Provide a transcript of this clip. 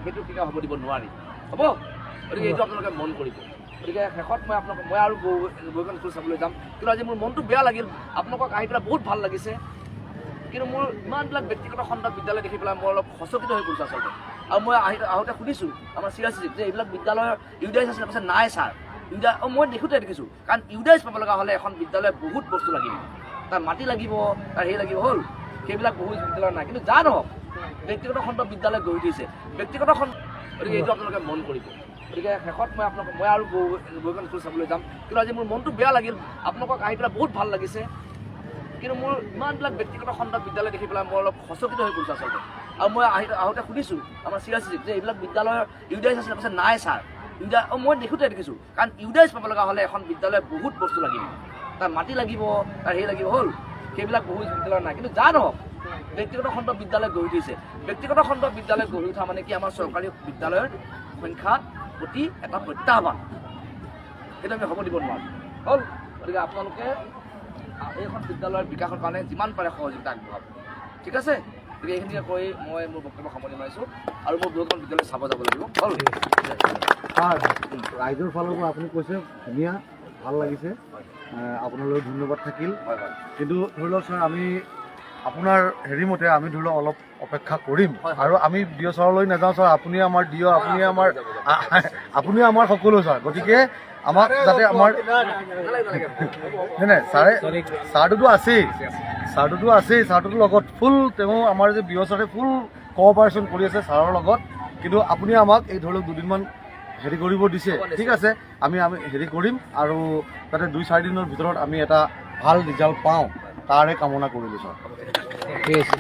সেইটো কেতিয়াও হ'ব দিব নোৱাৰি হ'ব। গতিকে এইটো আপোনালোকে মন কৰিব। গতিকে শেষত মই আৰু বৈজ্ঞানিক স্কুল চাবলৈ যাম, কিন্তু আজি মোৰ মনটো বেয়া লাগিল। আপোনালোকক আহি পেলাই বহুত ভাল লাগিছে, কিন্তু মোৰ ইমানবিলাক ব্যক্তিগত খণ্ডত বিদ্যালয় দেখি পেলাই মই অলপ সচকিত হৈ পৰিছোঁ আচলতে। আৰু মই আহোঁতে সুধিছোঁ আমাৰ চিৰাচিক যে এইবিলাক বিদ্যালয়ৰ ইউডাইজ আছিলে, কৈছে নাই ছাৰ মই দেখিছোঁ। কাৰণ ইউডাইজ পাব লগা হ'লে এখন বিদ্যালয়ত বহুত বস্তু লাগিব, তাৰ মাটি লাগিব, তাৰ হেৰি লাগিব হ'ল, সেইবিলাক বহুত বিদ্যালয় নাই। কিন্তু যা নহওক ব্যক্তিগত খণ্ড বিদ্যালয় গঢ়ি উঠিছে, ব্যক্তিগত খণ্ড। গতিকে এইটো আপোনালোকে মন কৰিব। গতিকে শেষত মই আৰু বৈজ্ঞানিক স্কুল চাবলৈ যাম, কিন্তু আজি মোৰ মনটো বেয়া লাগিল। আপোনালোকক আহি পেলাই বহুত ভাল লাগিছে, কিন্তু মোৰ ইমানবিলাক ব্যক্তিগত খণ্ডত বিদ্যালয় দেখি পেলাই মই অলপ সচকিত হৈ পৰিছোঁ আচলতে। আৰু মই আহোঁতে সুধিছোঁ আমাৰ চিৰাচিক যে এইবিলাক বিদ্যালয়ৰ ইউডাইজ আছিলে, কৈছে নাই ছাৰ মই দেখিছোঁ। কাৰণ ইউডাইজ পাব লগা হ'লে এখন বিদ্যালয়ত বহুত বস্তু লাগিব, তাৰ মাটি লাগিব, তাৰ হেৰি লাগিব হ'ল, সেইবিলাক বহুত বিদ্যালয় নাই। কিন্তু যা নহওক ব্যক্তিগত খণ্ড বিদ্যালয় গঢ়ি উঠিছে, ব্যক্তিগত খণ্ড বিদ্যালয় গঢ়ি উঠা মানে কি আমাৰ চৰকাৰী বিদ্যালয়ৰ সংখ্যা প্ৰতি এটা প্ৰত্যাহ্বান, সেইটো আমি হ'ব দিব নোৱাৰোঁ হ'ল। গতিকে আপোনালোকে এইখন বিদ্যালয়ৰ বিকাশৰ কাৰণে যিমান পাৰে সহযোগিতা আগবঢ়াব, ঠিক আছে। গতিকে এইখিনিকে কৈ মই মোৰ বক্তব্য সামৰণি মাৰিছোঁ, আৰু মোৰ বহুতখন বিদ্যালয় চাব যাব লাগিব হ'ল। ৰাইজৰ ফালৰ পৰা আপুনি কৈছে ধুনীয়া, ভাল লাগিছে, আপোনালৈ ধন্যবাদ থাকিল। কিন্তু ধৰি লওক ছাৰ আমি আপোনাৰ হেৰি মতে আমি ধৰি লওক অলপ অপেক্ষা কৰিম, আৰু আমি ডিঅ ছাৰলৈ নাযাওঁ ছাৰ, আপুনি আমাৰ ডিঅ, আপুনি আমাৰ সকলো ছাৰ। গতিকে আমাক যাতে আমাৰ নাই ছাৰটোতো আছেই, ছাৰটোতো লগত ফুল, তেওঁ আমাৰ যে ডিঅ ছাৰে ফুল কোঅপাৰেশ্যন কৰি আছে ছাৰৰ লগত। কিন্তু আপুনি আমাক এই ধৰি লওক দুদিনমান হেৰি কৰিব দিছে, ঠিক আছে, আমি হেৰি কৰিম, আৰু যাতে 2-4 দিনৰ ভিতৰত আমি এটা ভাল ৰিজাল্ট পাওঁ তাৰে কামনা কৰিলোঁ ছাৰ। ঠিক আছে।